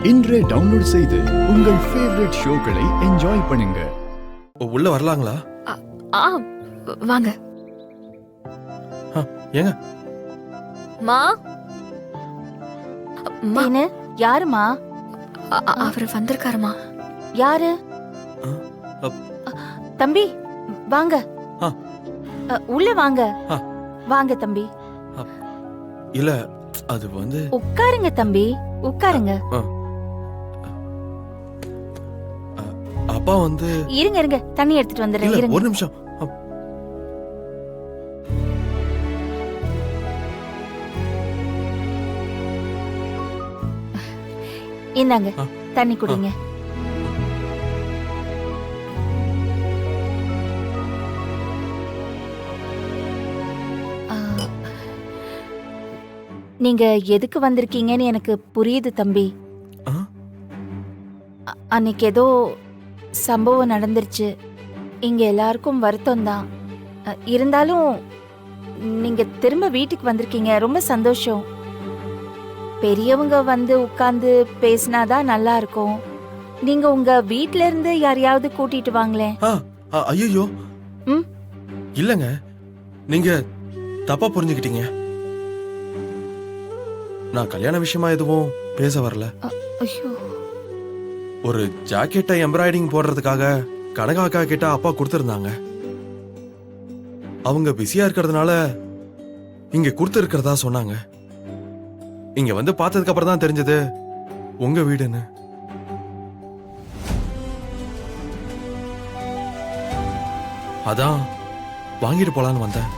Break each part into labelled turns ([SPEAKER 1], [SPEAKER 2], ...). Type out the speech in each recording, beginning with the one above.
[SPEAKER 1] இன்றே டவுன்லோட் செய்து உங்கள் ஃபேவரட் ஷோக்களை என்ஜாய் பண்ணுங்க.
[SPEAKER 2] உள்ள வரலாங்களா?
[SPEAKER 3] வாங்க.
[SPEAKER 2] ஏங்க
[SPEAKER 3] மா
[SPEAKER 4] என்ன? யாருமா?
[SPEAKER 3] அவர் வந்திருக்காருமா.
[SPEAKER 4] யாரு? தம்பி வாங்க. உள்ள வாங்க. வாங்க தம்பி.
[SPEAKER 2] இல்ல அது வந்து
[SPEAKER 4] உட்காருங்க தம்பி, உட்காருங்க.
[SPEAKER 2] அப்பா வந்து
[SPEAKER 4] இருங்க இருங்க, தண்ணி எடுத்துட்டு வந்துடுறேன். இருங்க
[SPEAKER 2] ஒரு நிமிஷம்.
[SPEAKER 4] இந்தாங்க தண்ணி குடிங்க. நீங்க எதுக்கு வந்திருக்கீங்கன்னு எனக்கு புரியுது தம்பி. அன்னைக்கு ஏதோ சம்பவம் நடந்துருச்சு. இங்க எல்லாருக்கும் வருத்தம் தான். இருந்தாலும் நீங்க திரும்ப வீட்டுக்கு வந்திருக்கீங்க, ரொம்ப சந்தோஷம். பெரியவங்க வந்து உட்கார்ந்து பேசினாதான் நல்லா இருக்கும். நீங்க உங்க வீட்ல இருந்து யாரையாவது கூட்டிட்டு வாங்களேன்.
[SPEAKER 2] ஐயோ இல்லங்க, நீங்க தப்பா புரிஞ்சுக்கிட்டீங்க. நான் கல்யாண விஷயமா எதுவும் பேச வரல.
[SPEAKER 4] ஐயோ,
[SPEAKER 2] ஒரு ஜாக்கெட்டை எம்ப்ராய்டிங் போடுறதுக்காக கனகாக்கா கிட்ட அப்பா கொடுத்திருந்தாங்க. அவங்க பிஸியா இருக்கிறதுனால இங்க கொடுத்திருக்கிறதா சொன்னாங்க. இங்க வந்து பார்த்ததுக்கு அப்புறம் தான் தெரிஞ்சது உங்க வீடுன்னு. அதான் வாங்கிட்டு போலான்னு வந்தேன்.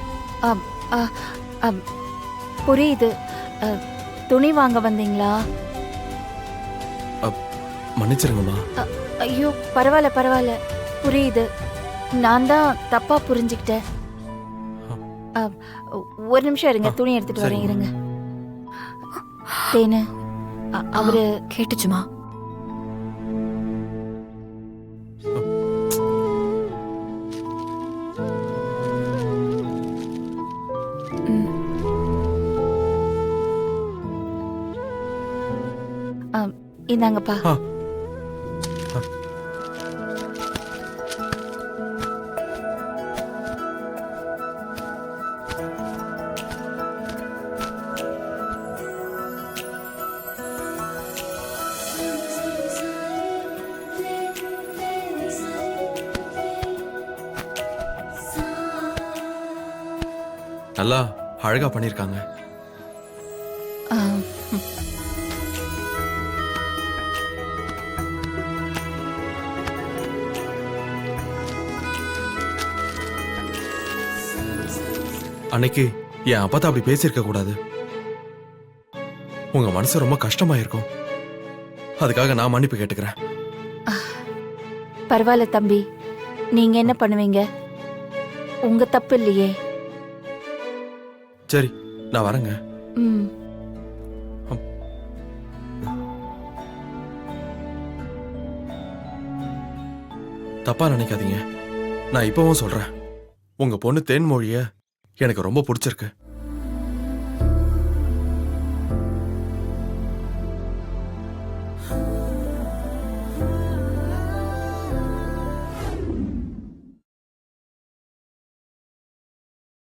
[SPEAKER 4] புரியுது. துணி வாங்க வந்தீங்களா?
[SPEAKER 2] மன்னிச்சிருங்கம்மா.
[SPEAKER 4] ஐயோ பரவாயில்ல பரவாயில்ல, புரியுது. நான் தான் தப்பா புரிஞ்சுக்கிட்டேன். ஒரு நிமிஷம் இருங்க, துணி எடுத்துட்டு வரேன். இருங்க. தேனு, அவரு
[SPEAKER 3] கேட்டுச்சுமா?
[SPEAKER 4] இந்தாங்கப்பா.
[SPEAKER 2] நல்லா அழகா பண்ணிருக்காங்க. அன்னைக்கு என் அப்பா அப்படி பேசியிருக்க கூடாது. உங்க மனசு ரொம்ப கஷ்டமாயிருக்கும். அதுக்காக நான் மன்னிப்பு கேட்டுக்கிறேன்.
[SPEAKER 4] பரவாயில்ல தம்பி, நீங்க என்ன பண்ணுவீங்க? உங்க தப்பு இல்லையே.
[SPEAKER 2] சரி, நான் வரேங்க. தப்பா நினைக்காதீங்க. நான் இப்பவும் சொல்றேன், உங்க பொண்ணு தேன்மொழிய எனக்கு ரொம்ப பிடிச்சிருக்கு.